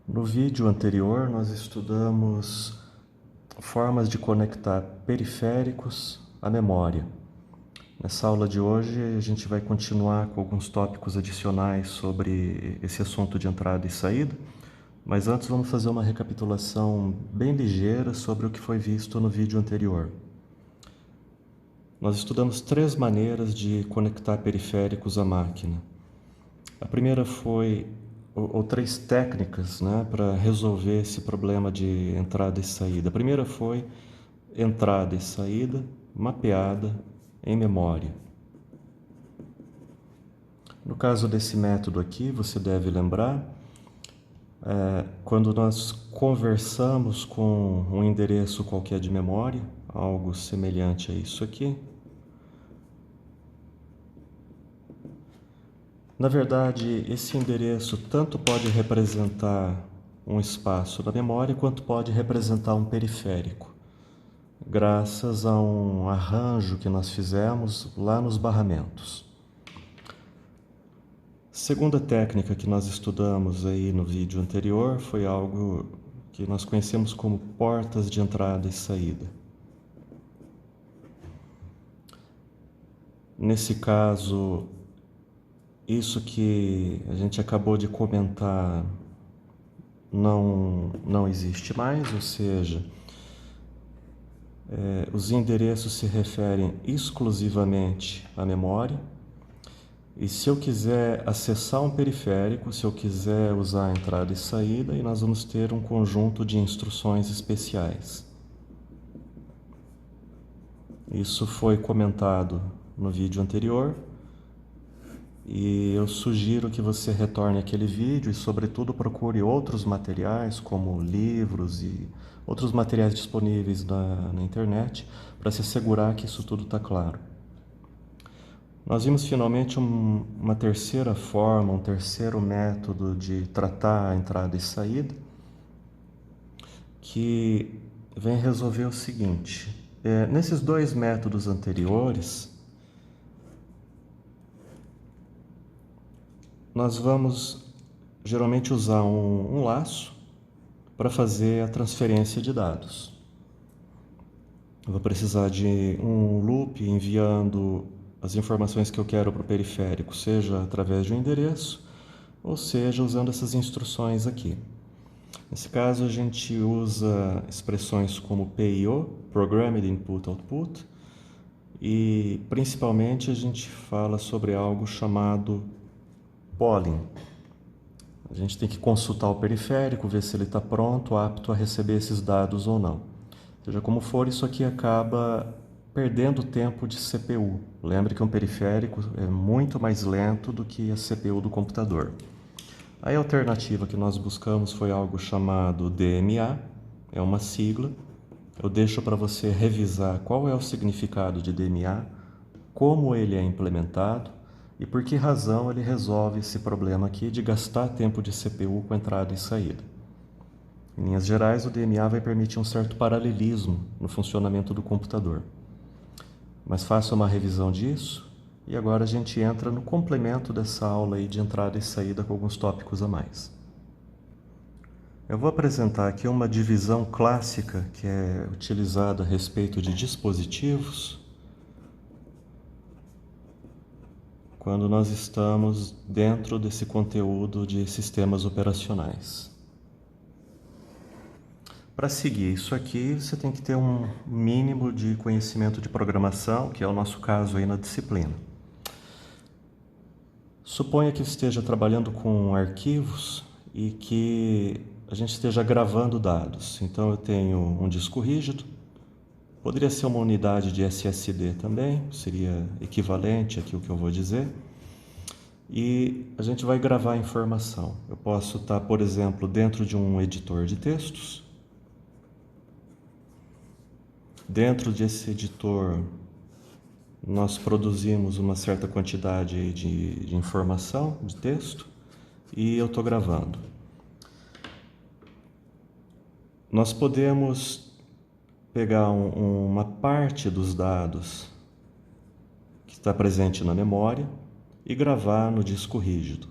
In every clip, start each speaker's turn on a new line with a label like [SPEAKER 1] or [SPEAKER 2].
[SPEAKER 1] No vídeo anterior, nós estudamos formas de conectar periféricos à memória. Nessa aula de hoje, a gente vai continuar com alguns tópicos adicionais sobre esse assunto de entrada e saída, mas antes vamos fazer uma recapitulação bem ligeira sobre o que foi visto no vídeo anterior. Nós estudamos 3 maneiras de conectar periféricos à máquina. A primeira foi ou 3 técnicas, para resolver esse problema de entrada e saída. A primeira foi entrada e saída mapeada em memória. No caso desse método aqui, você deve lembrar, quando nós conversamos com um endereço qualquer de memória, algo semelhante a isso aqui. Na verdade, esse endereço tanto pode representar um espaço da memória, quanto pode representar um periférico, graças a um arranjo que nós fizemos lá nos barramentos. Segunda técnica que nós estudamos aí no vídeo anterior foi algo que nós conhecemos como portas de entrada e saída. Nesse caso, isso que a gente acabou de comentar não existe mais, ou seja, os endereços se referem exclusivamente à memória. E se eu quiser acessar um periférico, se eu quiser usar a entrada e saída, e nós vamos ter um conjunto de instruções especiais. Isso foi comentado no vídeo anterior, e eu sugiro que você retorne àquele vídeo e, sobretudo, procure outros materiais, como livros e outros materiais disponíveis na internet, para se assegurar que isso tudo está claro. Nós vimos finalmente uma terceira forma, um terceiro método de tratar a entrada e saída, que vem resolver o seguinte. Nesses 2 métodos anteriores, nós vamos geralmente usar um laço para fazer a transferência de dados. Eu vou precisar de um loop enviando as informações que eu quero para o periférico, seja através de um endereço, ou seja, usando essas instruções aqui. Nesse caso, a gente usa expressões como PIO, Programmed Input Output, e principalmente a gente fala sobre algo chamado polling. A gente tem que consultar o periférico, ver se ele está pronto, apto a receber esses dados ou não. Seja como for, isso aqui acaba perdendo tempo de CPU. Lembre que um periférico é muito mais lento do que a CPU do computador. A alternativa que nós buscamos foi algo chamado DMA, é uma sigla. Eu deixo para você revisar qual é o significado de DMA, como ele é implementado e por que razão ele resolve esse problema aqui de gastar tempo de CPU com entrada e saída. Em linhas gerais, o DMA vai permitir um certo paralelismo no funcionamento do computador. Mas faça uma revisão disso e agora a gente entra no complemento dessa aula aí de entrada e saída com alguns tópicos a mais. Eu vou apresentar aqui uma divisão clássica que é utilizada a respeito de dispositivos quando nós estamos dentro desse conteúdo de sistemas operacionais. Para seguir isso aqui, você tem que ter um mínimo de conhecimento de programação, que é o nosso caso aí na disciplina. Suponha que esteja trabalhando com arquivos e que a gente esteja gravando dados. Então eu tenho um disco rígido, poderia ser uma unidade de SSD também, seria equivalente aqui ao que eu vou dizer. E a gente vai gravar a informação. Eu posso estar, por exemplo, dentro de um editor de textos. Dentro desse editor, nós produzimos uma certa quantidade de informação, de texto, e eu estou gravando. Nós podemos pegar uma parte dos dados que está presente na memória e gravar no disco rígido.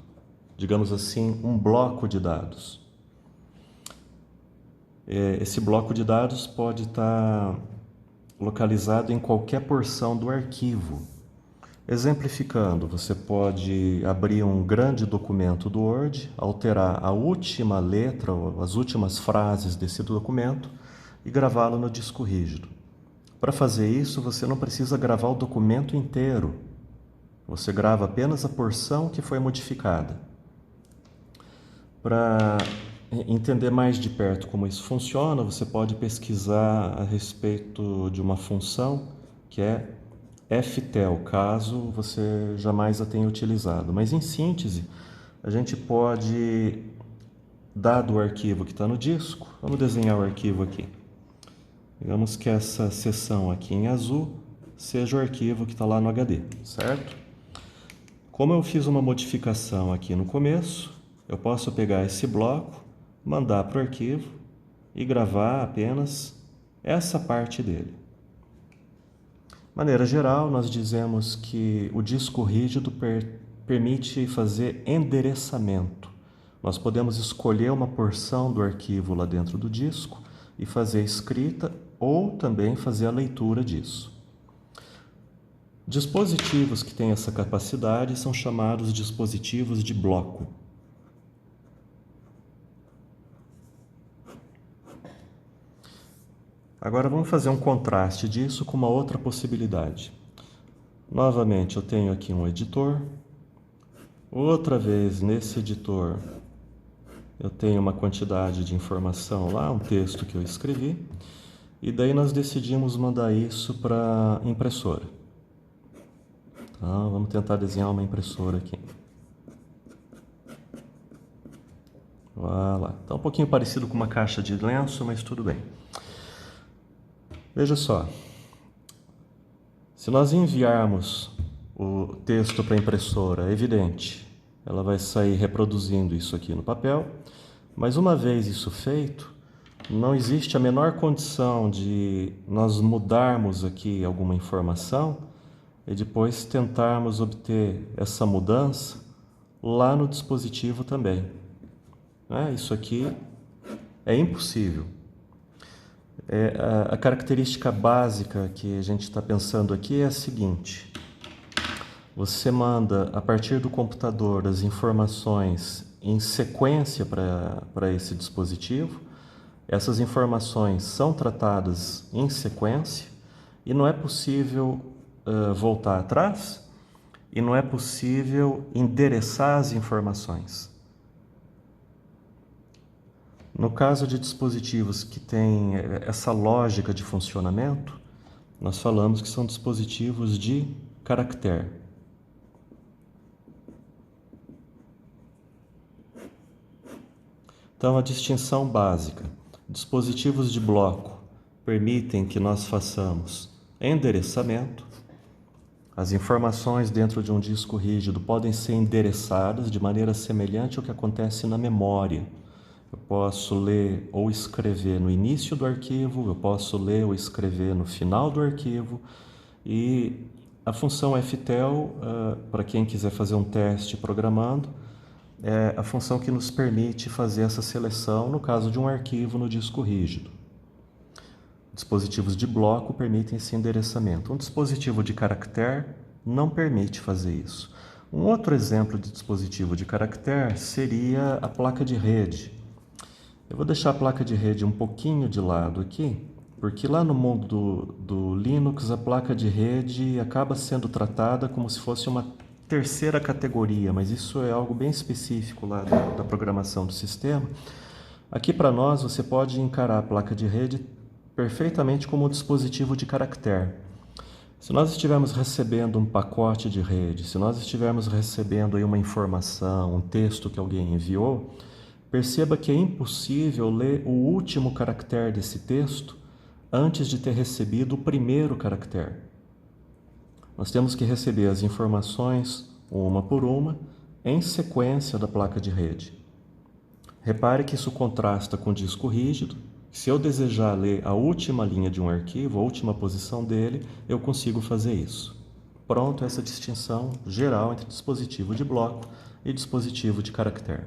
[SPEAKER 1] Digamos assim, um bloco de dados. Esse bloco de dados pode estar localizado em qualquer porção do arquivo. Exemplificando, você pode abrir um grande documento do Word, alterar a última letra ou as últimas frases desse documento e gravá-lo no disco rígido. Para fazer isso, você não precisa gravar o documento inteiro. Você grava apenas a porção que foi modificada. Para entender mais de perto como isso funciona, você pode pesquisar a respeito de uma função que é FTEL, caso você jamais a tenha utilizado. Mas em síntese, a gente pode, dado o arquivo que está no disco, vamos desenhar o arquivo aqui. Digamos que essa seção aqui em azul seja o arquivo que está lá no HD, certo? Como eu fiz uma modificação aqui no começo, eu posso pegar esse bloco, mandar para o arquivo e gravar apenas essa parte dele. De maneira geral, nós dizemos que o disco rígido permite fazer endereçamento. Nós podemos escolher uma porção do arquivo lá dentro do disco e fazer a escrita ou também fazer a leitura disso. Dispositivos que têm essa capacidade são chamados dispositivos de bloco. Agora vamos fazer um contraste disso com uma outra possibilidade. Novamente eu tenho aqui um editor. Outra vez nesse editor eu tenho uma quantidade de informação lá, um texto que eu escrevi. E daí nós decidimos mandar isso para a impressora. Então, vamos tentar desenhar uma impressora aqui. Voilà. Está um pouquinho parecido com uma caixa de lenço, mas tudo bem. Veja só. Se nós enviarmos o texto para a impressora, é evidente, ela vai sair reproduzindo isso aqui no papel. Mas uma vez isso feito, não existe a menor condição de nós mudarmos aqui alguma informação e depois tentarmos obter essa mudança lá no dispositivo também. Isso aqui é impossível. A característica básica que a gente está pensando aqui é a seguinte: você manda a partir do computador as informações em sequência para esse dispositivo. Essas informações são tratadas em sequência e não é possível voltar atrás e não é possível endereçar as informações. No caso de dispositivos que têm essa lógica de funcionamento, nós falamos que são dispositivos de caractere. Então, a distinção básica: dispositivos de bloco permitem que nós façamos endereçamento. As informações dentro de um disco rígido podem ser endereçadas de maneira semelhante ao que acontece na memória. Eu posso ler ou escrever no início do arquivo, eu posso ler ou escrever no final do arquivo. E a função FTEL, para quem quiser fazer um teste programando, é a função que nos permite fazer essa seleção no caso de um arquivo no disco rígido. Dispositivos de bloco permitem esse endereçamento. Um dispositivo de caractere não permite fazer isso. Um outro exemplo de dispositivo de caractere seria a placa de rede. Eu vou deixar a placa de rede um pouquinho de lado aqui, porque lá no mundo do Linux a placa de rede acaba sendo tratada como se fosse uma terceira categoria, mas isso é algo bem específico lá da programação do sistema. Aqui para nós você pode encarar a placa de rede perfeitamente como um dispositivo de caractere. Se nós estivermos recebendo um pacote de rede, se nós estivermos recebendo aí uma informação, um texto que alguém enviou, perceba que é impossível ler o último caractere desse texto antes de ter recebido o primeiro caractere. Nós temos que receber as informações, uma por uma, em sequência da placa de rede. Repare que isso contrasta com o disco rígido. Se eu desejar ler a última linha de um arquivo, a última posição dele, eu consigo fazer isso. Pronto, essa distinção geral entre dispositivo de bloco e dispositivo de caractere.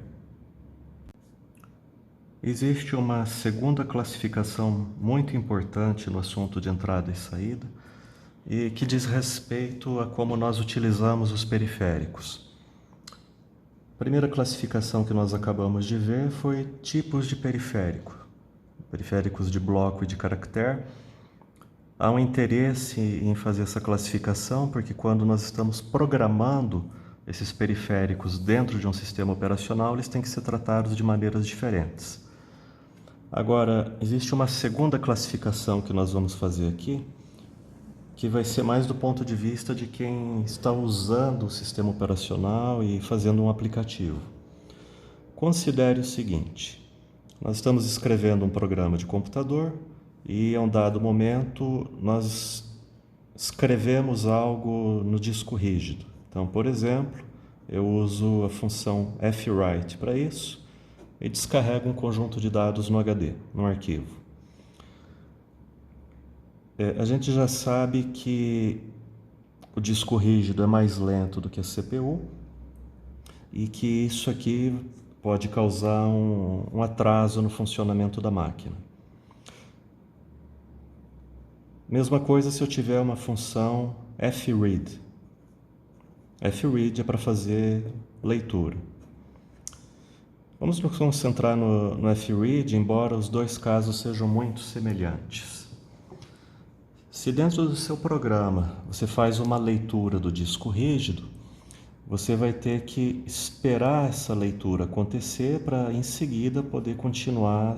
[SPEAKER 1] Existe uma segunda classificação muito importante no assunto de entrada e saída, e que diz respeito a como nós utilizamos os periféricos. A primeira classificação que nós acabamos de ver foi tipos de periférico, periféricos de bloco e de caractere. Há um interesse em fazer essa classificação porque quando nós estamos programando esses periféricos dentro de um sistema operacional, eles têm que ser tratados de maneiras diferentes. Agora, existe uma segunda classificação que nós vamos fazer aqui, que vai ser mais do ponto de vista de quem está usando o sistema operacional e fazendo um aplicativo. Considere o seguinte: nós estamos escrevendo um programa de computador e, a um dado momento, nós escrevemos algo no disco rígido. Então, por exemplo, eu uso a função fwrite para isso e descarrego um conjunto de dados no HD, no arquivo. A gente já sabe que o disco rígido é mais lento do que a CPU e que isso aqui pode causar um atraso no funcionamento da máquina. Mesma coisa se eu tiver uma função fread. Fread é para fazer leitura. Vamos nos concentrar no fread, embora os dois casos sejam muito semelhantes. Se dentro do seu programa você faz uma leitura do disco rígido, você vai ter que esperar essa leitura acontecer para, em seguida, poder continuar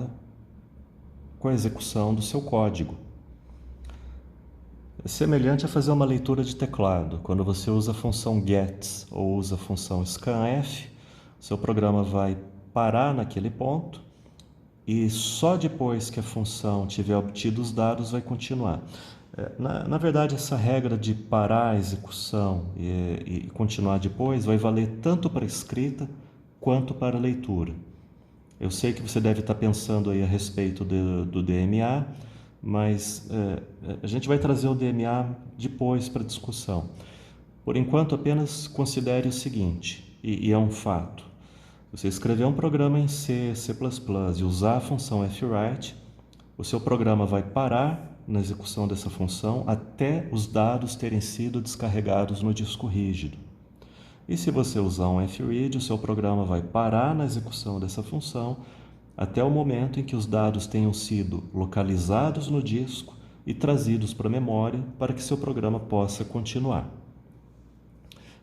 [SPEAKER 1] com a execução do seu código. É semelhante a fazer uma leitura de teclado. Quando você usa a função get ou usa a função scanf, seu programa vai parar naquele ponto e só depois que a função tiver obtido os dados vai continuar. Na verdade, essa regra de parar a execução e continuar depois vai valer tanto para a escrita quanto para a leitura. Eu sei que você deve estar pensando aí a respeito do DMA, mas a gente vai trazer o DMA depois para discussão. Por enquanto, apenas considere o seguinte, e é um fato: você escrever um programa em C, C++ e usar a função fwrite, o seu programa vai parar na execução dessa função até os dados terem sido descarregados no disco rígido. E se você usar um fread, o seu programa vai parar na execução dessa função até o momento em que os dados tenham sido localizados no disco e trazidos para a memória para que seu programa possa continuar.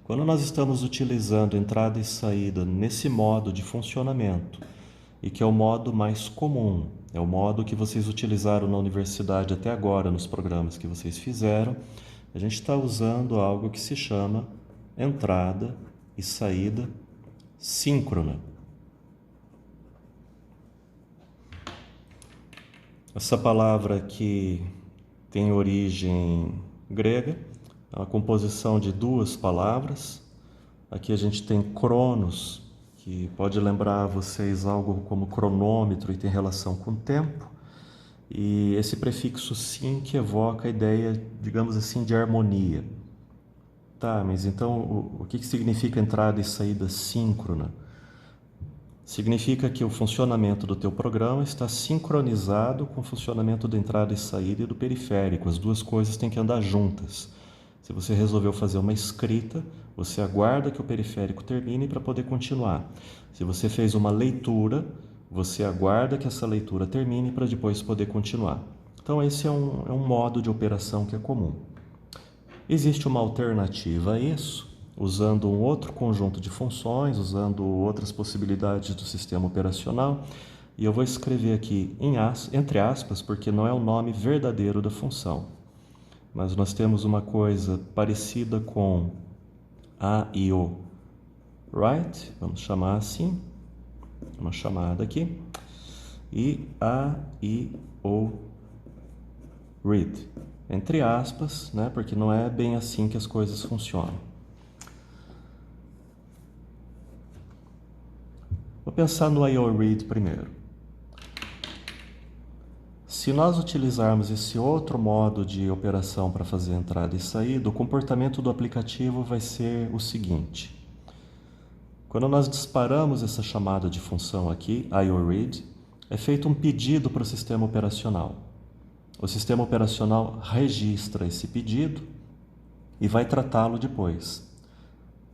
[SPEAKER 1] Quando nós estamos utilizando entrada e saída nesse modo de funcionamento, e que é o modo mais comum, é o modo que vocês utilizaram na universidade até agora, nos programas que vocês fizeram, a gente está usando algo que se chama entrada e saída síncrona. Essa palavra aqui tem origem grega, é uma composição de duas palavras. Aqui a gente tem cronos, que pode lembrar a vocês algo como cronômetro e tem relação com o tempo. E esse prefixo sim que evoca a ideia, digamos assim, de harmonia. Tá, mas então o que significa entrada e saída síncrona? Significa que o funcionamento do teu programa está sincronizado com o funcionamento da entrada e saída e do periférico. As duas coisas têm que andar juntas. Se você resolveu fazer uma escrita, você aguarda que o periférico termine para poder continuar. Se você fez uma leitura, você aguarda que essa leitura termine para depois poder continuar. Então esse é um modo de operação que é comum. Existe uma alternativa a isso, usando um outro conjunto de funções, usando outras possibilidades do sistema operacional, e eu vou escrever aqui entre aspas, porque não é o nome verdadeiro da função. Mas nós temos uma coisa parecida com AIO write, vamos chamar assim, uma chamada aqui, e AIO read, entre aspas, né, porque não é bem assim que as coisas funcionam. Vou pensar no IO read primeiro. Se nós utilizarmos esse outro modo de operação para fazer entrada e saída, o comportamento do aplicativo vai ser o seguinte. Quando nós disparamos essa chamada de função aqui, IORead, é feito um pedido para o sistema operacional. O sistema operacional registra esse pedido e vai tratá-lo depois.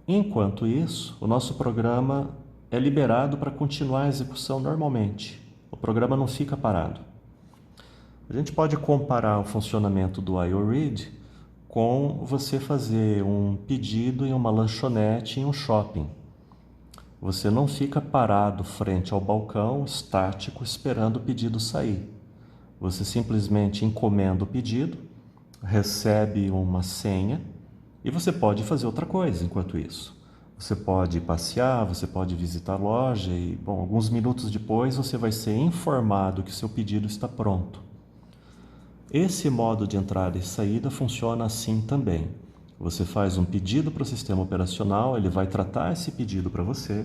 [SPEAKER 1] Enquanto isso, o nosso programa é liberado para continuar a execução normalmente. O programa não fica parado. A gente pode comparar o funcionamento do IORead com você fazer um pedido em uma lanchonete em um shopping. Você não fica parado frente ao balcão, estático, esperando o pedido sair. Você simplesmente encomenda o pedido, recebe uma senha e você pode fazer outra coisa enquanto isso. Você pode passear, você pode visitar a loja e, bom, alguns minutos depois você vai ser informado que seu pedido está pronto. Esse modo de entrada e saída funciona assim também. Você faz um pedido para o sistema operacional, ele vai tratar esse pedido para você.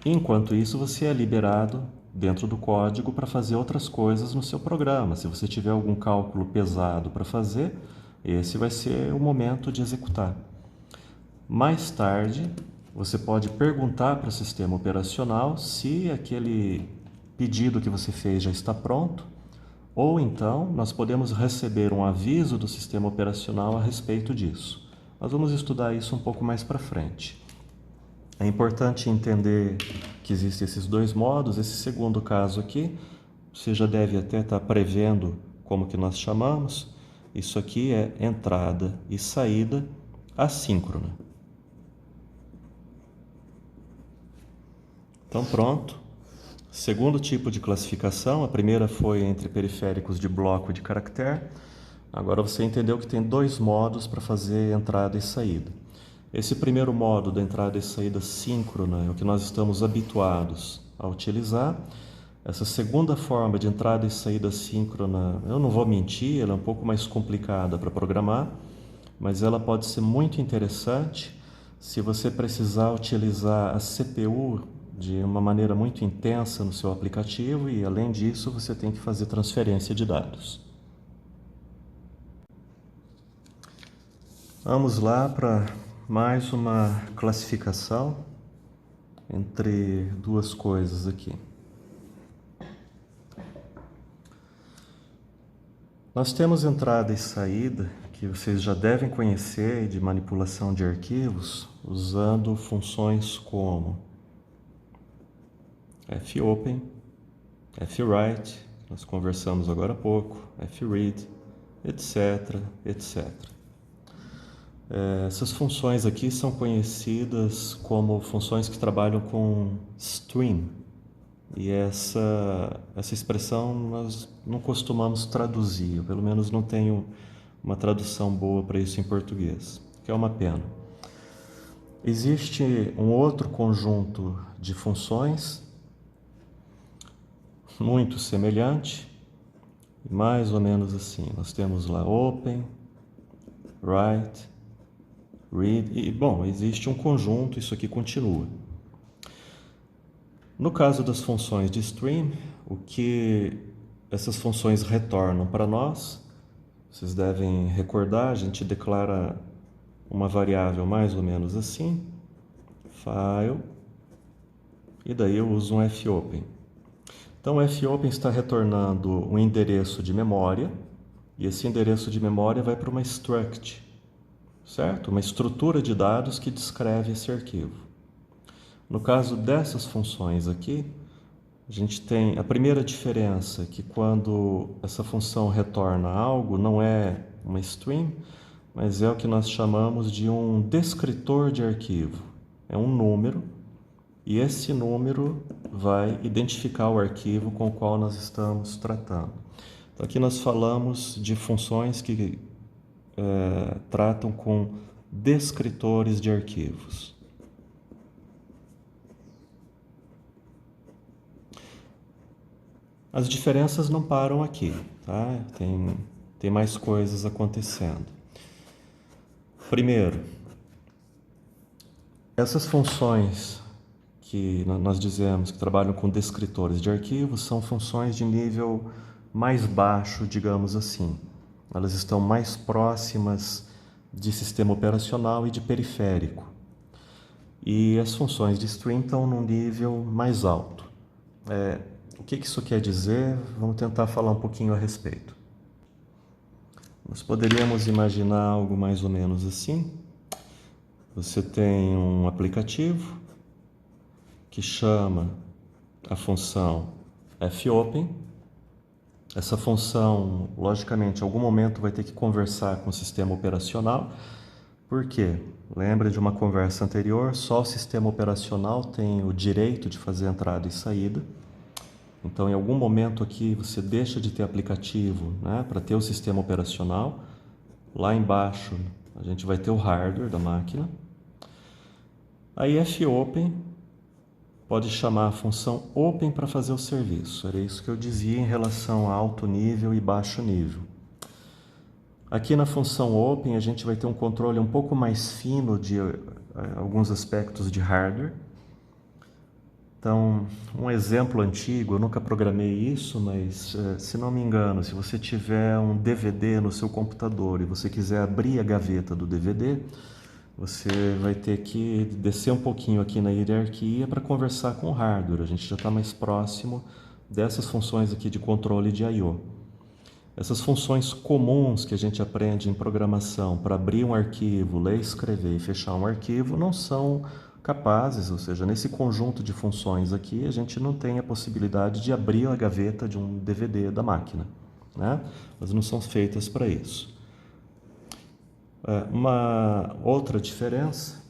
[SPEAKER 1] Enquanto isso, você é liberado dentro do código para fazer outras coisas no seu programa. Se você tiver algum cálculo pesado para fazer, esse vai ser o momento de executar. Mais tarde, você pode perguntar para o sistema operacional se aquele pedido que você fez já está pronto, ou então nós podemos receber um aviso do sistema operacional a respeito disso. Nós vamos estudar isso um pouco mais para frente. É importante entender que existem esses dois modos. Esse segundo caso aqui, você já deve até estar prevendo como que nós chamamos. Isso aqui é entrada e saída assíncrona. Então pronto. Segundo tipo de classificação, a primeira foi entre periféricos de bloco e de caractere. Agora você entendeu que tem dois modos para fazer entrada e saída. Esse primeiro modo da entrada e saída síncrona é o que nós estamos habituados a utilizar. Essa segunda forma de entrada e saída síncrona, eu não vou mentir, ela é um pouco mais complicada para programar, mas ela pode ser muito interessante se você precisar utilizar a CPU de uma maneira muito intensa no seu aplicativo e, além disso, você tem que fazer transferência de dados. Vamos lá para mais uma classificação entre duas coisas aqui. Nós temos entrada e saída, que vocês já devem conhecer, de manipulação de arquivos, usando funções como fopen, fwrite, nós conversamos agora há pouco, fread, etc, etc. Essas funções aqui são conhecidas como funções que trabalham com stream. E essa expressão nós não costumamos traduzir, eu pelo menos não tenho uma tradução boa para isso em português, que é uma pena. Existe um outro conjunto de funções muito semelhante, mais ou menos assim. Nós temos lá open, write, read, e bom, existe um conjunto, isso aqui continua. No caso das funções de stream, o que essas funções retornam para nós, vocês devem recordar, a gente declara uma variável mais ou menos assim, file, e daí eu uso um fopen. Então o fopen está retornando um endereço de memória, e esse endereço de memória vai para uma struct, certo? Uma estrutura de dados que descreve esse arquivo. No caso dessas funções aqui, a gente tem a primeira diferença, que quando essa função retorna algo, não é uma stream, mas é o que nós chamamos de um descritor de arquivo. É um número, e esse número vai identificar o arquivo com o qual nós estamos tratando. Então, aqui nós falamos de funções que tratam com descritores de arquivos. As diferenças não param aqui, tá? Tem mais coisas acontecendo. Primeiro, essas funções que nós dizemos que trabalham com descritores de arquivos são funções de nível mais baixo, digamos assim. Elas estão mais próximas de sistema operacional e de periférico. E as funções de stream estão num nível mais alto. O que isso quer dizer? Vamos tentar falar um pouquinho a respeito. Nós poderíamos imaginar algo mais ou menos assim. Você tem um aplicativo que chama a função fopen. Essa função, logicamente, em algum momento vai ter que conversar com o sistema operacional. Por quê? Lembra de uma conversa anterior, só o sistema operacional tem o direito de fazer entrada e saída. Então, em algum momento aqui, você deixa de ter aplicativo, né, para ter o sistema operacional. Lá embaixo, a gente vai ter o hardware da máquina. Aí, fopen pode chamar a função open para fazer o serviço. Era isso que eu dizia em relação a alto nível e baixo nível. Aqui na função open, a gente vai ter um controle um pouco mais fino de alguns aspectos de hardware. Então, um exemplo antigo, eu nunca programei isso, mas se não me engano, se você tiver um DVD no seu computador e você quiser abrir a gaveta do DVD, você vai ter que descer um pouquinho aqui na hierarquia para conversar com o hardware. A gente já está mais próximo dessas funções aqui de controle de I/O. Essas funções comuns que a gente aprende em programação para abrir um arquivo, ler, escrever e fechar um arquivo não são capazes, ou seja, nesse conjunto de funções aqui a gente não tem a possibilidade de abrir a gaveta de um DVD da máquina, né? Elas não são feitas para isso. Uma outra diferença,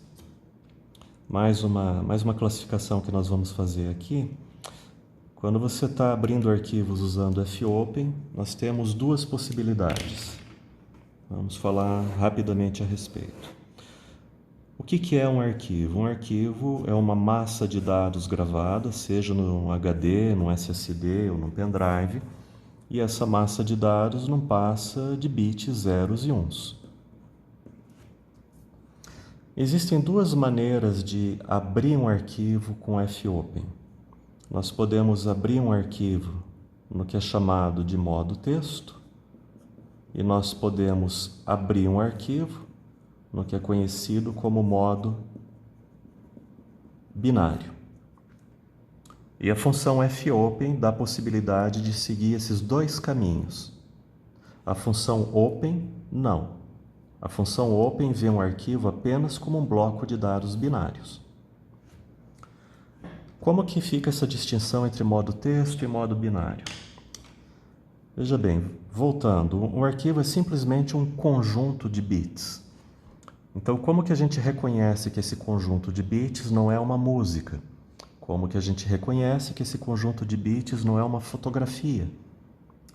[SPEAKER 1] mais uma classificação que nós vamos fazer aqui. Quando você está abrindo arquivos usando fopen, nós temos duas possibilidades. Vamos falar rapidamente a respeito. O que é um arquivo? Um arquivo é uma massa de dados gravada, seja no HD, no SSD ou no pendrive, e essa massa de dados não passa de bits, zeros e uns. Existem duas maneiras de abrir um arquivo com fopen. Nós podemos abrir um arquivo no que é chamado de modo texto, e nós podemos abrir um arquivo no que é conhecido como modo binário. E a função fopen dá a possibilidade de seguir esses dois caminhos. A função open, não. A função open vê um arquivo apenas como um bloco de dados binários. Como que fica essa distinção entre modo texto e modo binário? Veja bem, voltando, um arquivo é simplesmente um conjunto de bits. Então, como que a gente reconhece que esse conjunto de bits não é uma música? Como que a gente reconhece que esse conjunto de bits não é uma fotografia?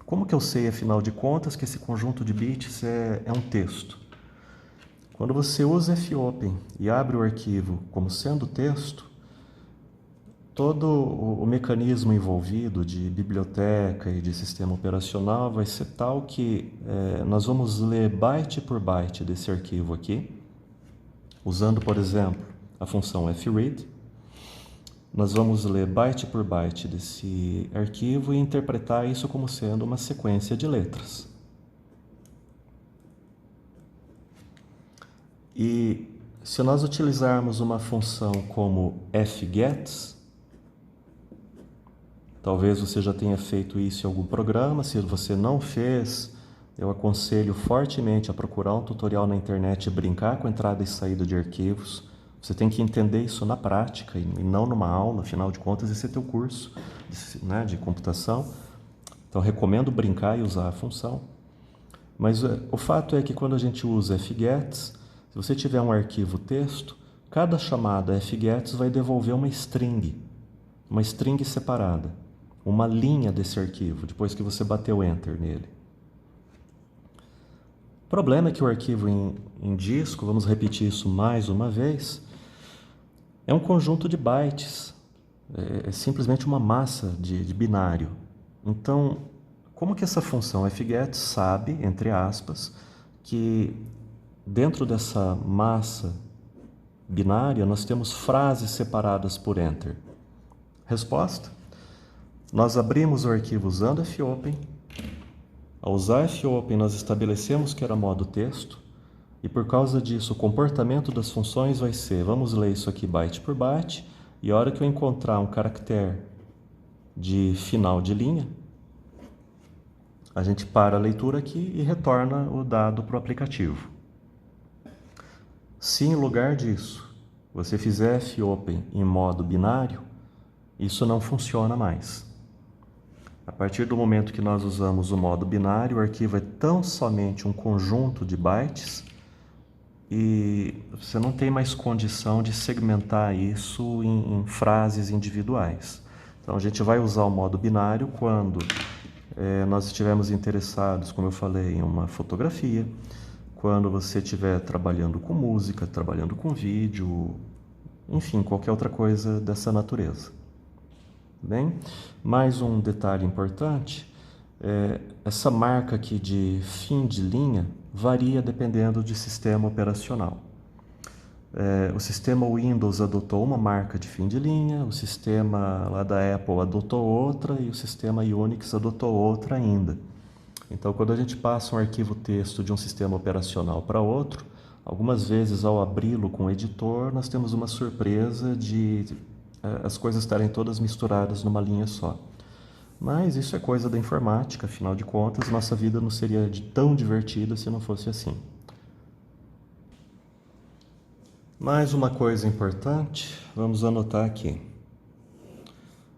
[SPEAKER 1] Como que eu sei, afinal de contas, que esse conjunto de bits é um texto? Quando você usa fopen e abre o arquivo como sendo texto, todo o mecanismo envolvido de biblioteca e de sistema operacional vai ser tal que nós vamos ler byte por byte desse arquivo aqui, usando, por exemplo, a função fread. Nós vamos ler byte por byte desse arquivo e interpretar isso como sendo uma sequência de letras. E se nós utilizarmos uma função como fgets, talvez você já tenha feito isso em algum programa. Se você não fez, eu aconselho fortemente a procurar um tutorial na internet e brincar com entrada e saída de arquivos. Você tem que entender isso na prática e não numa aula, afinal de contas esse é teu curso, né, de computação. Então recomendo brincar e usar a função. Mas o fato é que quando a gente usa fgets, se você tiver um arquivo texto, cada chamada fgets vai devolver uma string separada, uma linha desse arquivo, depois que você bateu Enter nele. O problema é que o arquivo em disco, vamos repetir isso mais uma vez, é um conjunto de bytes, é simplesmente uma massa de binário. Então, como que essa função fget sabe, entre aspas, que dentro dessa massa binária nós temos frases separadas por Enter? Resposta: nós abrimos o arquivo usando fopen. Ao usar fopen, nós estabelecemos que era modo texto, e por causa disso o comportamento das funções vai ser: vamos ler isso aqui byte por byte, e a hora que eu encontrar um caractere de final de linha, a gente para a leitura aqui e retorna o dado para o aplicativo. Se em lugar disso você fizer fopen em modo binário, isso não funciona mais. A partir do momento que nós usamos o modo binário, o arquivo é tão somente um conjunto de bytes e você não tem mais condição de segmentar isso em frases individuais. Então a gente vai usar o modo binário quando nós estivermos interessados, como eu falei, em uma fotografia, quando você estiver trabalhando com música, trabalhando com vídeo, enfim, qualquer outra coisa dessa natureza. Bem, mais um detalhe importante, essa marca aqui de fim de linha varia dependendo de sistema operacional. O sistema Windows adotou uma marca de fim de linha, o sistema lá da Apple adotou outra e o sistema Unix adotou outra ainda. Então, quando a gente passa um arquivo texto de um sistema operacional para outro, algumas vezes ao abri-lo com o editor, nós temos uma surpresa de as coisas estarem todas misturadas numa linha só. Mas isso é coisa da informática, afinal de contas, nossa vida não seria tão divertida se não fosse assim. Mais uma coisa importante, vamos anotar aqui.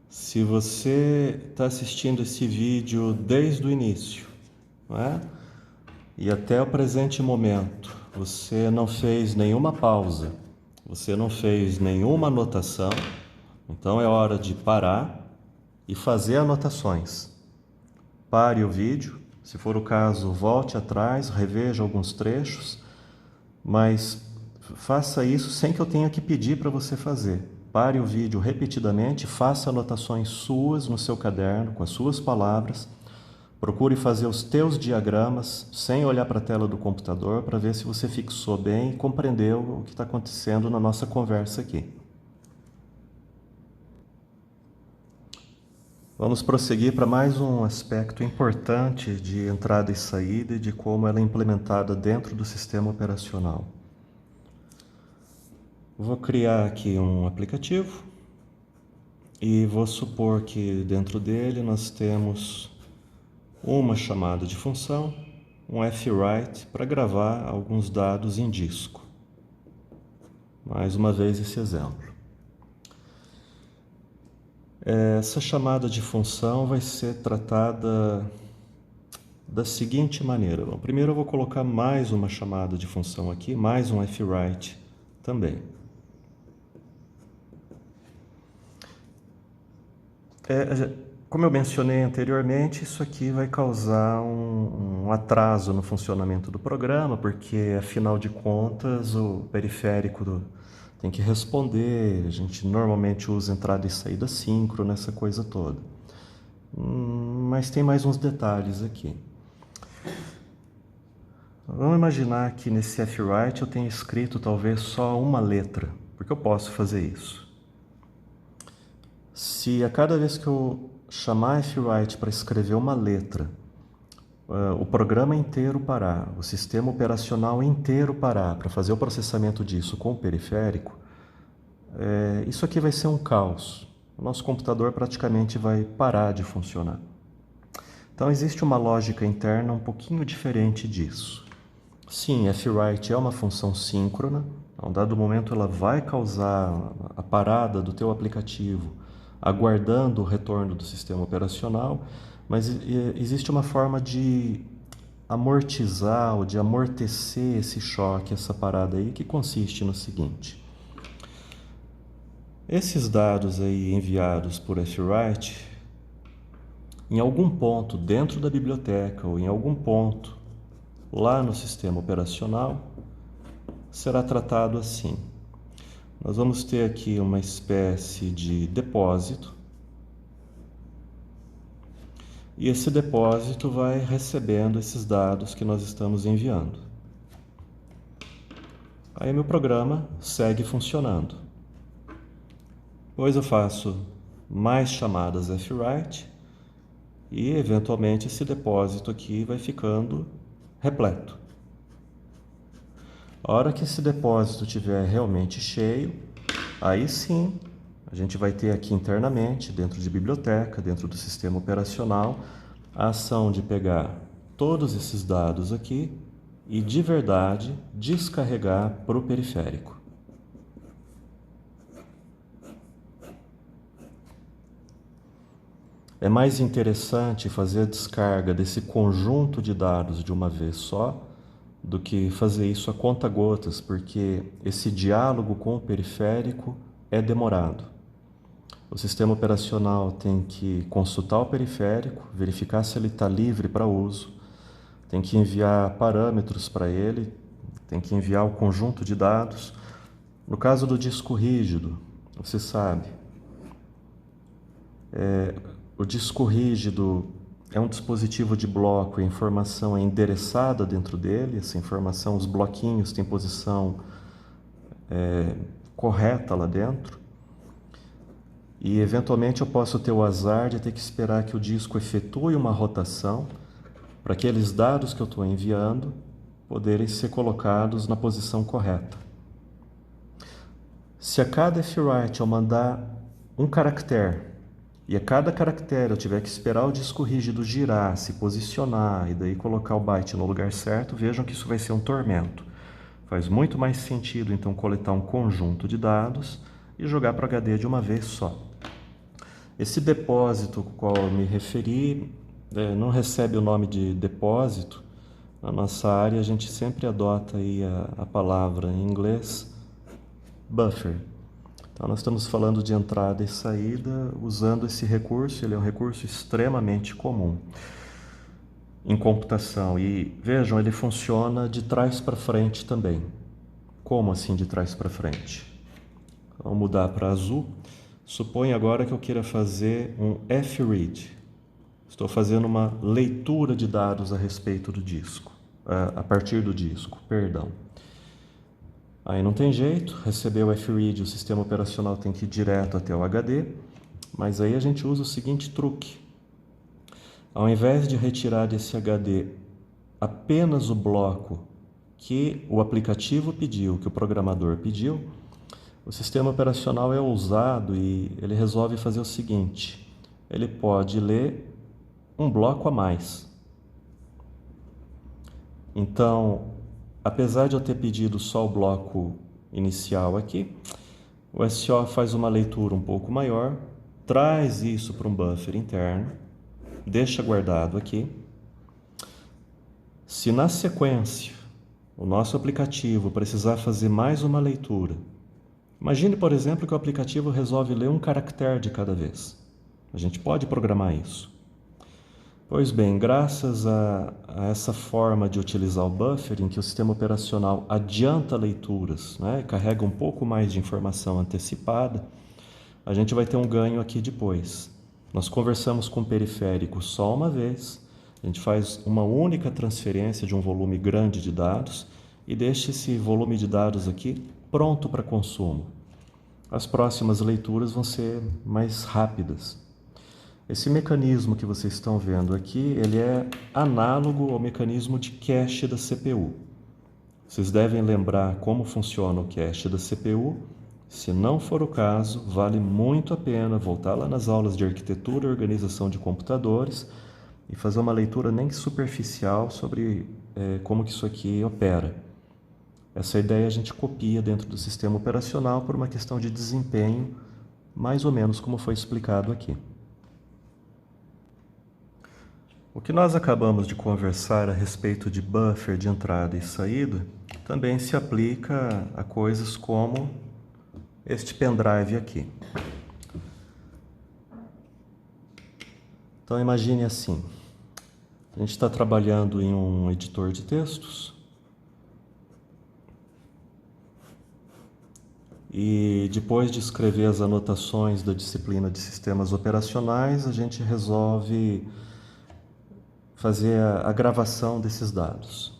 [SPEAKER 1] Se você está assistindo esse vídeo desde o início, não é? E até o presente momento, você não fez nenhuma pausa, você não fez nenhuma anotação, então é hora de parar e fazer anotações. Pare o vídeo, se for o caso, volte atrás, reveja alguns trechos, mas faça isso sem que eu tenha que pedir para você fazer. Pare o vídeo repetidamente, faça anotações suas no seu caderno, com as suas palavras. Procure fazer os teus diagramas sem olhar para a tela do computador para ver se você fixou bem e compreendeu o que está acontecendo na nossa conversa aqui. Vamos prosseguir para mais um aspecto importante de entrada e saída e de como ela é implementada dentro do sistema operacional. Vou criar aqui um aplicativo e vou supor que dentro dele nós temos uma chamada de função, um fwrite para gravar alguns dados em disco. Mais uma vez esse exemplo. Essa chamada de função vai ser tratada da seguinte maneira. Bom, primeiro eu vou colocar mais uma chamada de função aqui, mais um fwrite também. Como eu mencionei anteriormente, isso aqui vai causar um atraso no funcionamento do programa, porque afinal de contas o periférico tem que responder, a gente normalmente usa entrada e saída síncrona, essa coisa toda. Mas tem mais uns detalhes aqui. Vamos imaginar que nesse fwrite eu tenha escrito talvez só uma letra, porque eu posso fazer isso. Se a cada vez que eu chamar fwrite para escrever uma letra, o programa inteiro parar, o sistema operacional inteiro parar para fazer o processamento disso com o periférico, isso aqui vai ser um caos. O nosso computador praticamente vai parar de funcionar. Então existe uma lógica interna um pouquinho diferente disso. Sim, fwrite é uma função síncrona, a um dado momento ela vai causar a parada do teu aplicativo, aguardando o retorno do sistema operacional, mas existe uma forma de amortizar ou de amortecer esse choque, essa parada aí, que consiste no seguinte. Esses dados aí enviados por fwrite, em algum ponto dentro da biblioteca ou em algum ponto lá no sistema operacional, será tratado assim. Nós vamos ter aqui uma espécie de depósito e esse depósito vai recebendo esses dados que nós estamos enviando. Aí meu programa segue funcionando. Depois eu faço mais chamadas fwrite e eventualmente esse depósito aqui vai ficando repleto. A hora que esse depósito estiver realmente cheio, aí sim A gente vai ter aqui internamente, dentro de biblioteca, dentro do sistema operacional, a ação de pegar todos esses dados aqui e, de verdade, descarregar para o periférico. É mais interessante fazer a descarga desse conjunto de dados de uma vez só do que fazer isso a conta-gotas, porque esse diálogo com o periférico é demorado. O sistema operacional tem que consultar o periférico, verificar se ele está livre para uso, tem que enviar parâmetros para ele, tem que enviar o conjunto de dados. No caso do disco rígido, você sabe, o disco rígido é um dispositivo de bloco e a informação é endereçada dentro dele. Essa informação, os bloquinhos têm posição correta lá dentro. E eventualmente eu posso ter o azar de ter que esperar que o disco efetue uma rotação para aqueles dados que eu estou enviando poderem ser colocados na posição correta. Se a cada fwrite eu mandar um caractere e a cada caractere eu tiver que esperar o disco rígido girar, se posicionar e daí colocar o byte no lugar certo, vejam que isso vai ser um tormento. Faz muito mais sentido então coletar um conjunto de dados e jogar para o HD de uma vez só. Esse depósito ao qual eu me referi não recebe o nome de depósito. Na nossa área a gente sempre adota aí a palavra em inglês buffer. Então nós estamos falando de entrada e saída usando esse recurso. Ele é um recurso extremamente comum em computação e vejam, ele funciona de trás para frente também. Como assim de trás para frente? Vamos mudar para azul. Suponha agora que eu queira fazer um fread. Estou fazendo uma leitura de dados a respeito do disco, a partir do disco, perdão. Aí não tem jeito, recebeu o fread, o sistema operacional tem que ir direto até o HD, mas aí a gente usa o seguinte truque. Ao invés de retirar desse HD apenas o bloco que o aplicativo pediu, que o programador pediu, o sistema operacional é ousado e ele resolve fazer o seguinte: ele pode ler um bloco a mais. Então, apesar de eu ter pedido só o bloco inicial aqui, o SO faz uma leitura um pouco maior, traz isso para um buffer interno, deixa guardado aqui. Se na sequência o nosso aplicativo precisar fazer mais uma leitura, imagine, por exemplo, que o aplicativo resolve ler um caractere de cada vez. A gente pode programar isso. Pois bem, graças a essa forma de utilizar o buffer, em que o sistema operacional adianta leituras, né, carrega um pouco mais de informação antecipada, a gente vai ter um ganho aqui depois. Nós conversamos com o periférico só uma vez, a gente faz uma única transferência de um volume grande de dados e deixa esse volume de dados aqui pronto para consumo. As próximas leituras vão ser mais rápidas. Esse mecanismo que vocês estão vendo aqui, ele é análogo ao mecanismo de cache da CPU. Vocês devem lembrar como funciona o cache da CPU. Se não for o caso, vale muito a pena voltar lá nas aulas de arquitetura e organização de computadores e fazer uma leitura nem que superficial sobre como que isso aqui opera. Essa ideia a gente copia dentro do sistema operacional por uma questão de desempenho, mais ou menos como foi explicado aqui. O que nós acabamos de conversar a respeito de buffer de entrada e saída também se aplica a coisas como este pendrive aqui. Então imagine assim, a gente está trabalhando em um editor de textos e depois de escrever as anotações da disciplina de sistemas operacionais, a gente resolve fazer a gravação desses dados.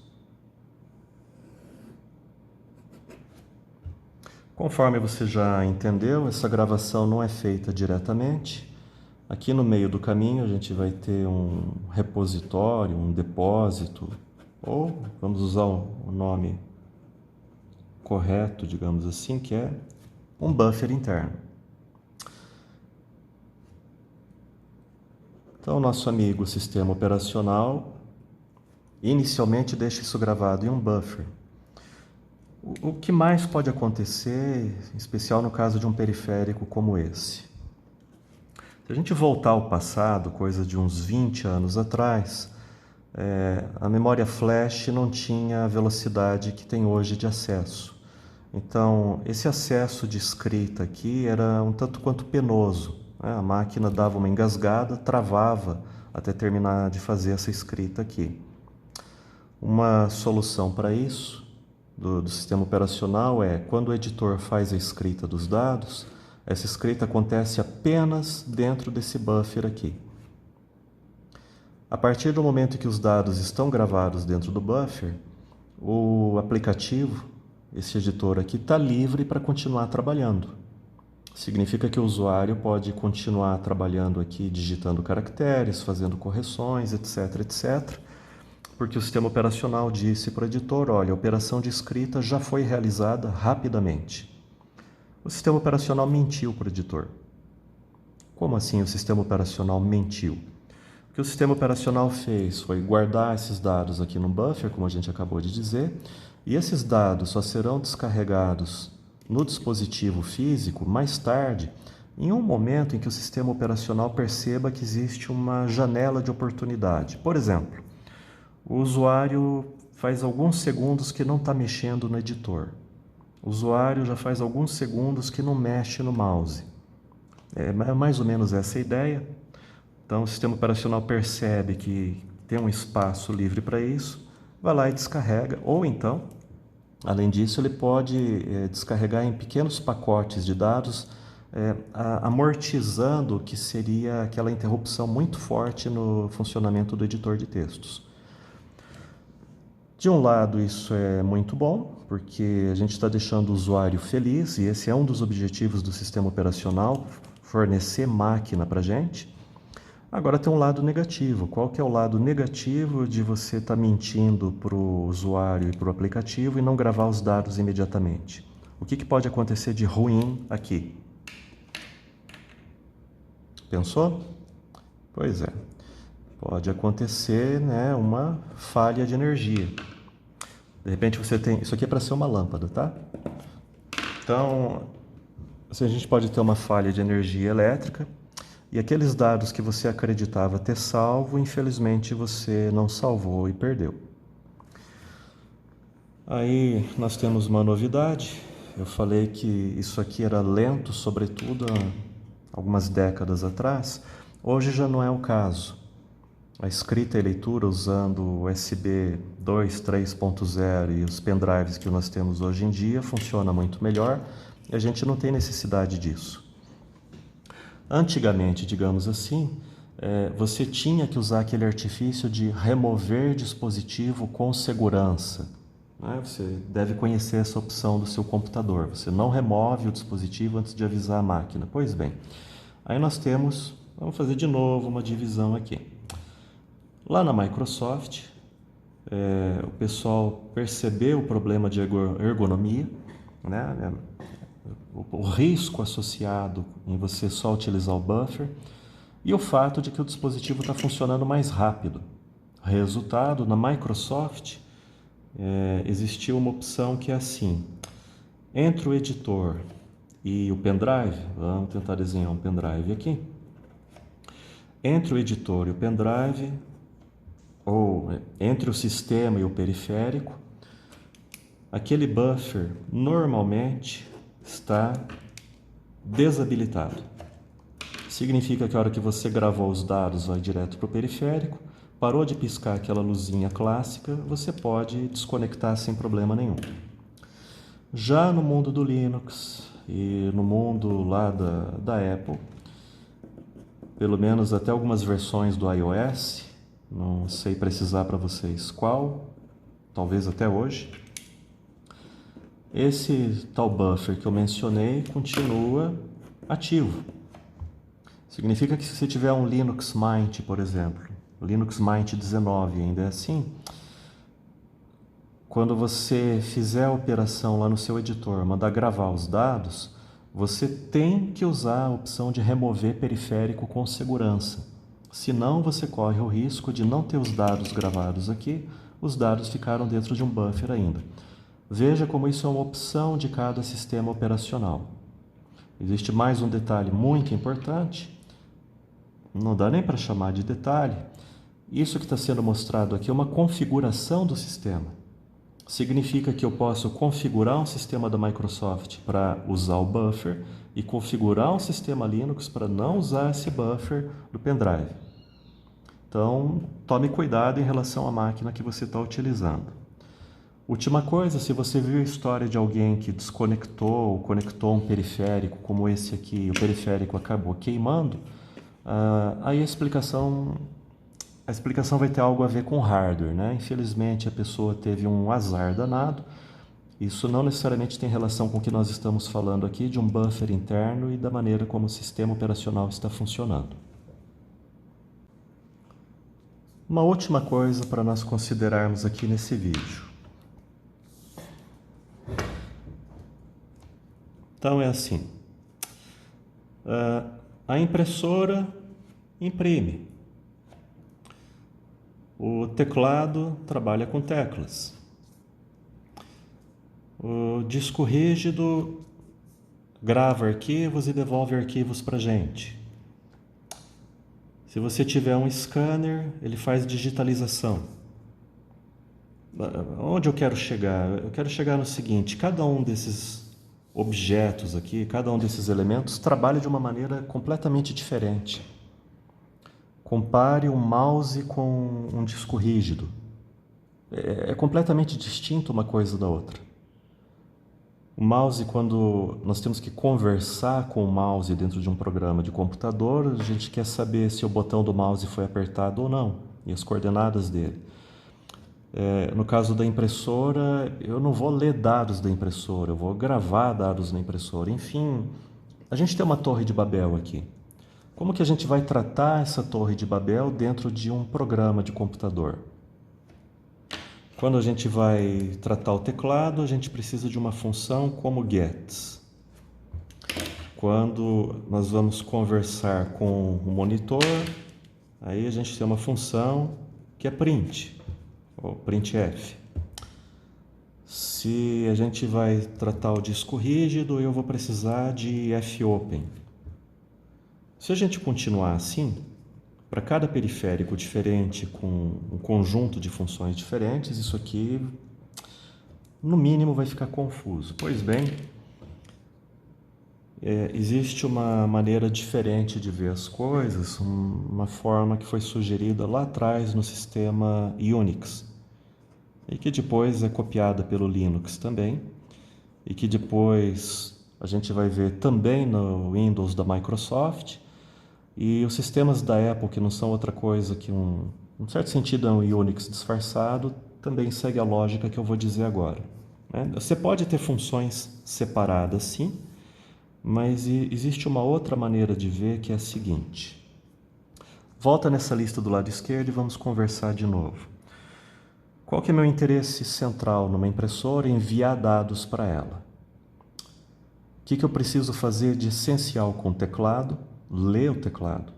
[SPEAKER 1] Conforme você já entendeu, essa gravação não é feita diretamente. Aqui no meio do caminho a gente vai ter um repositório, um depósito, ou vamos usar o nome correto, digamos assim, que é um buffer interno. Então, nosso amigo sistema operacional inicialmente deixa isso gravado em um buffer. O que mais pode acontecer, em especial no caso de um periférico como esse? Se a gente voltar ao passado, coisa de uns 20 anos atrás, a memória flash não tinha a velocidade que tem hoje de acesso. Então, esse acesso de escrita aqui era um tanto quanto penoso, né? A máquina dava uma engasgada, travava até terminar de fazer essa escrita aqui. Uma solução para isso do sistema operacional é, quando o editor faz a escrita dos dados, essa escrita acontece apenas dentro desse buffer aqui. A partir do momento que os dados estão gravados dentro do buffer, o aplicativo, esse editor aqui, está livre para continuar trabalhando. Significa que o usuário pode continuar trabalhando aqui, digitando caracteres, fazendo correções, etc, etc, porque o sistema operacional disse para o editor, olha, a operação de escrita já foi realizada rapidamente. O sistema operacional mentiu para o editor. Como assim o sistema operacional mentiu? O que o sistema operacional fez foi guardar esses dados aqui no buffer, como a gente acabou de dizer, e esses dados só serão descarregados no dispositivo físico mais tarde, em um momento em que o sistema operacional perceba que existe uma janela de oportunidade. Por exemplo, o usuário faz alguns segundos que não está mexendo no editor. O usuário já faz alguns segundos que não mexe no mouse. É mais ou menos essa a ideia. Então, o sistema operacional percebe que tem um espaço livre para isso, vai lá e descarrega. Ou então, além disso, ele pode descarregar em pequenos pacotes de dados, amortizando o que seria aquela interrupção muito forte no funcionamento do editor de textos. De um lado, isso é muito bom, porque a gente está deixando o usuário feliz, e esse é um dos objetivos do sistema operacional, fornecer máquina para a gente. Agora tem um lado negativo. Qual que é o lado negativo de você estar mentindo para o usuário e para o aplicativo e não gravar os dados imediatamente? O que pode acontecer de ruim aqui? Pensou? Pois é. Pode acontecer, né, uma falha de energia. De repente você tem... Isso aqui é para ser uma lâmpada, tá? Então, a gente pode ter uma falha de energia elétrica e aqueles dados que você acreditava ter salvo, infelizmente você não salvou e perdeu. Aí nós temos uma novidade. Eu falei que isso aqui era lento, sobretudo algumas décadas atrás. Hoje já não é o caso. A escrita e leitura usando o USB 2, 3.0 e os pendrives que nós temos hoje em dia funciona muito melhor e a gente não tem necessidade disso. Antigamente, digamos assim, você tinha que usar aquele artifício de remover dispositivo com segurança. Você deve conhecer essa opção do seu computador. Você não remove o dispositivo antes de avisar a máquina. Pois bem, aí nós temos, vamos fazer de novo uma divisão aqui. Lá na Microsoft, o pessoal percebeu o problema de ergonomia, né? O risco associado em você só utilizar o buffer e o fato de que o dispositivo está funcionando mais rápido. Resultado, na Microsoft existiu uma opção que é assim, entre o editor e o pendrive, vamos tentar desenhar um pendrive aqui, entre o editor e o pendrive, ou entre o sistema e o periférico, aquele buffer normalmente está desabilitado. Significa que a hora que você gravou os dados vai direto para o periférico, parou de piscar aquela luzinha clássica, você pode desconectar sem problema nenhum. Já no mundo do Linux e no mundo lá da Apple, pelo menos até algumas versões do iOS, não sei precisar para vocês qual, talvez até hoje, esse tal buffer que eu mencionei continua ativo. Significa que se você tiver um Linux Mint, por exemplo, Linux Mint 19 ainda é assim, quando você fizer a operação lá no seu editor, mandar gravar os dados, você tem que usar a opção de remover periférico com segurança. Senão você corre o risco de não ter os dados gravados aqui, os dados ficaram dentro de um buffer ainda. Veja como isso é uma opção de cada sistema operacional. Existe mais um detalhe muito importante, não dá nem para chamar de detalhe. Isso que está sendo mostrado aqui é uma configuração do sistema. Significa que eu posso configurar um sistema da Microsoft para usar o buffer e configurar um sistema Linux para não usar esse buffer do pendrive. Então, tome cuidado em relação à máquina que você está utilizando. Última coisa, se você viu a história de alguém que desconectou ou conectou um periférico como esse aqui, o periférico acabou queimando, aí a explicação vai ter algo a ver com hardware, né? Infelizmente a pessoa teve um azar danado. Isso não necessariamente tem relação com o que nós estamos falando aqui, de um buffer interno e da maneira como o sistema operacional está funcionando. Uma última coisa para nós considerarmos aqui nesse vídeo. Então é assim, a impressora imprime, o teclado trabalha com teclas, o disco rígido grava arquivos e devolve arquivos para a gente. Se você tiver um scanner, ele faz digitalização. Onde eu quero chegar? Eu quero chegar no seguinte, cada um desses objetos aqui, cada um desses elementos trabalha de uma maneira completamente diferente. Compare um mouse com um disco rígido. É completamente distinto uma coisa da outra. O mouse, quando nós temos que conversar com o mouse dentro de um programa de computador, a gente quer saber se o botão do mouse foi apertado ou não, e as coordenadas dele. No caso da impressora, eu não vou ler dados da impressora, eu vou gravar dados na impressora. Enfim, a gente tem uma torre de Babel aqui. Como que a gente vai tratar essa torre de Babel dentro de um programa de computador? Quando a gente vai tratar o teclado, a gente precisa de uma função como get. Quando nós vamos conversar com o monitor, aí a gente tem uma função que é print, ou printf. Se a gente vai tratar o disco rígido, eu vou precisar de fopen. Se a gente continuar assim, para cada periférico diferente, com um conjunto de funções diferentes, isso aqui, no mínimo, vai ficar confuso. Pois bem, existe uma maneira diferente de ver as coisas, uma forma que foi sugerida lá atrás no sistema Unix, e que depois é copiada pelo Linux também, e que depois a gente vai ver também no Windows da Microsoft. E os sistemas da Apple, que não são outra coisa que em certo sentido, é um Unix disfarçado, também segue a lógica que eu vou dizer agora. Você pode ter funções separadas, sim, mas existe uma outra maneira de ver que é a seguinte. Volta nessa lista do lado esquerdo e vamos conversar de novo. Qual que é meu interesse central numa impressora? Enviar dados para ela. O que eu preciso fazer de essencial com o teclado? Ler o teclado.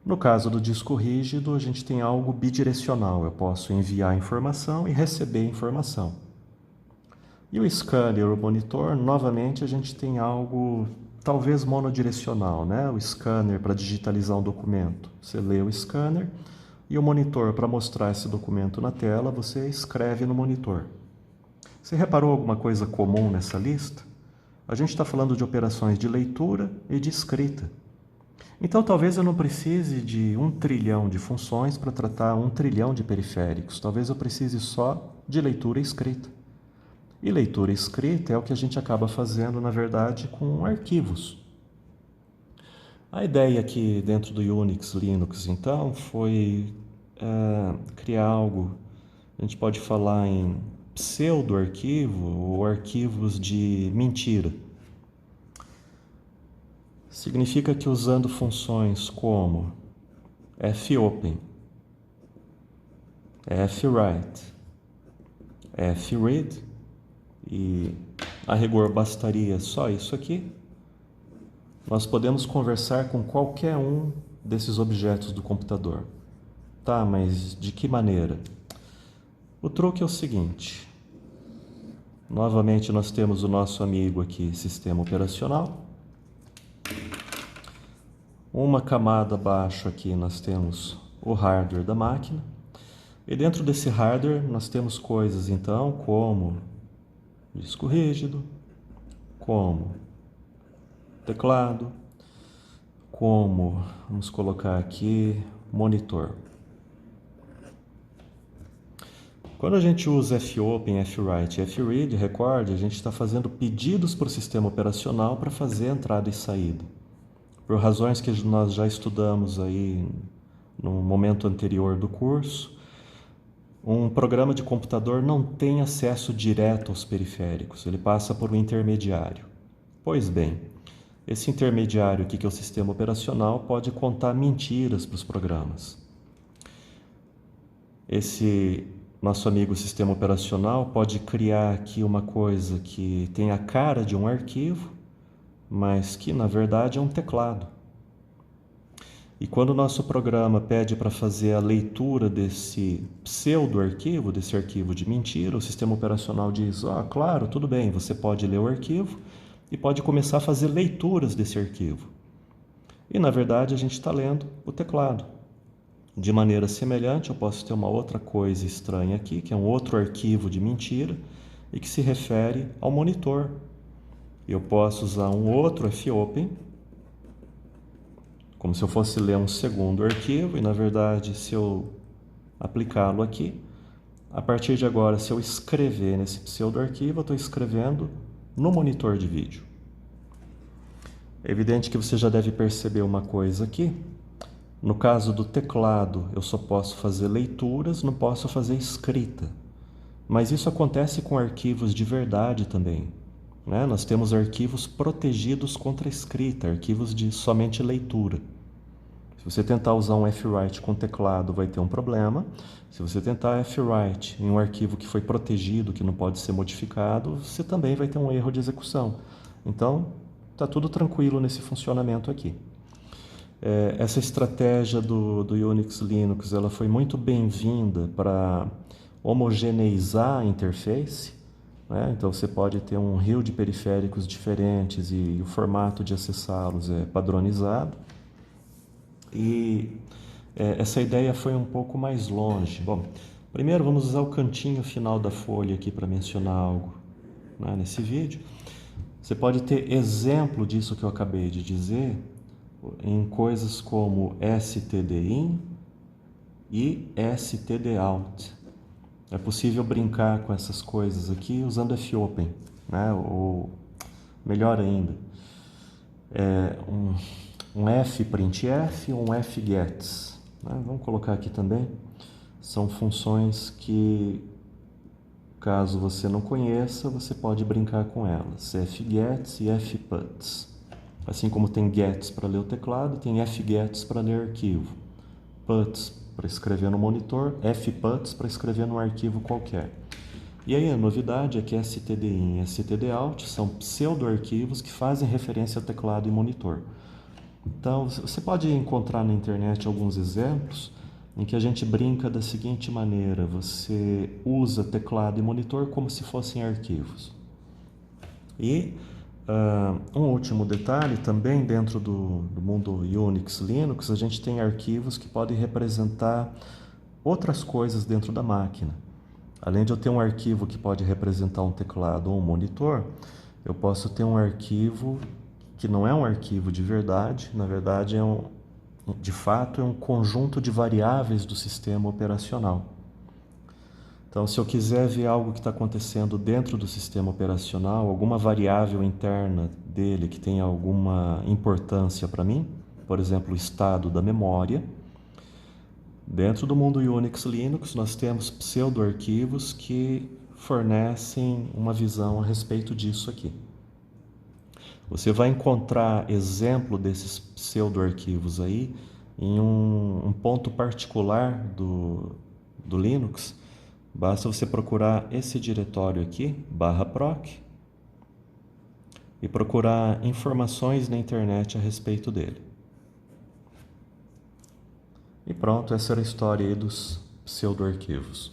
[SPEAKER 1] No caso do disco rígido, a gente tem algo bidirecional. Eu posso enviar informação e receber informação. E o scanner, o monitor, novamente a gente tem algo talvez monodirecional, né? O scanner para digitalizar um documento. Você lê o scanner e o monitor para mostrar esse documento na tela, você escreve no monitor. Você reparou alguma coisa comum nessa lista? A gente está falando de operações de leitura e de escrita. Então, talvez eu não precise de 1 trilhão de funções para tratar 1 trilhão de periféricos. Talvez eu precise só de leitura e escrita. E leitura e escrita é o que a gente acaba fazendo, na verdade, com arquivos. A ideia aqui dentro do Unix, Linux, então, foi criar algo, a gente pode falar em pseudo-arquivo ou arquivos de mentira. Significa que usando funções como fopen, fwrite, fread, e a rigor bastaria só isso aqui, nós podemos conversar com qualquer um desses objetos do computador. Tá, mas de que maneira? O truque é o seguinte. Novamente nós temos o nosso amigo aqui, sistema operacional. Uma camada abaixo aqui nós temos o hardware da máquina. E dentro desse hardware nós temos coisas então como disco rígido, como teclado, como, vamos colocar aqui, monitor. Quando a gente usa fopen, fwrite e fread, recorde, a gente está fazendo pedidos para o sistema operacional para fazer entrada e saída. Por razões que nós já estudamos aí no momento anterior do curso, um programa de computador não tem acesso direto aos periféricos, ele passa por um intermediário. Pois bem, esse intermediário aqui, que é o sistema operacional, pode contar mentiras para os programas. Esse nosso amigo sistema operacional pode criar aqui uma coisa que tem a cara de um arquivo, mas que na verdade é um teclado. E quando o nosso programa pede para fazer a leitura desse pseudo-arquivo, desse arquivo de mentira, o sistema operacional diz, claro, tudo bem, você pode ler o arquivo e pode começar a fazer leituras desse arquivo. E na verdade a gente está lendo o teclado. De maneira semelhante, eu posso ter uma outra coisa estranha aqui, que é um outro arquivo de mentira e que se refere ao monitor. Eu posso usar um outro fopen, como se eu fosse ler um segundo arquivo, e na verdade, se eu aplicá-lo aqui, a partir de agora, se eu escrever nesse pseudo-arquivo, eu estou escrevendo no monitor de vídeo. É evidente que você já deve perceber uma coisa aqui. No caso do teclado, eu só posso fazer leituras, não posso fazer escrita. Mas isso acontece com arquivos de verdade também, né? Nós temos arquivos protegidos contra escrita, arquivos de somente leitura. Se você tentar usar um fwrite com teclado, vai ter um problema. Se você tentar fwrite em um arquivo que foi protegido, que não pode ser modificado, você também vai ter um erro de execução. Então, está tudo tranquilo nesse funcionamento aqui. Essa estratégia do Unix Linux, ela foi muito bem-vinda para homogeneizar a interface, né? Então você pode ter um rio de periféricos diferentes e o formato de acessá-los é padronizado. E essa ideia foi um pouco mais longe. Bom, primeiro vamos usar o cantinho final da folha aqui para mencionar algo, né, nesse vídeo. Você pode ter exemplo disso que eu acabei de dizer em coisas como stdin e stdout. É possível brincar com essas coisas aqui usando fopen, né? Ou melhor ainda, um fprintf ou um fgets, né? Vamos colocar aqui também. São funções que, caso você não conheça, você pode brincar com elas. Fgets e fputs. Assim como tem gets para ler o teclado, tem fgets para ler arquivo. Puts para escrever no monitor, fputs para escrever num arquivo qualquer. E aí a novidade é que stdin e stdout são pseudo-arquivos que fazem referência a teclado e monitor. Então, você pode encontrar na internet alguns exemplos em que a gente brinca da seguinte maneira: você usa teclado e monitor como se fossem arquivos. E um último detalhe, também dentro do mundo Unix, Linux, a gente tem arquivos que podem representar outras coisas dentro da máquina. Além de eu ter um arquivo que pode representar um teclado ou um monitor, eu posso ter um arquivo que não é um arquivo de verdade, na verdade de fato é um conjunto de variáveis do sistema operacional. Então, se eu quiser ver algo que está acontecendo dentro do sistema operacional, alguma variável interna dele que tenha alguma importância para mim, por exemplo, o estado da memória, dentro do mundo Unix Linux nós temos pseudo-arquivos que fornecem uma visão a respeito disso aqui. Você vai encontrar exemplo desses pseudo-arquivos aí em um ponto particular do Linux. Basta você procurar esse diretório aqui, /proc, e procurar informações na internet a respeito dele. E pronto, essa era a história aí dos pseudo-arquivos.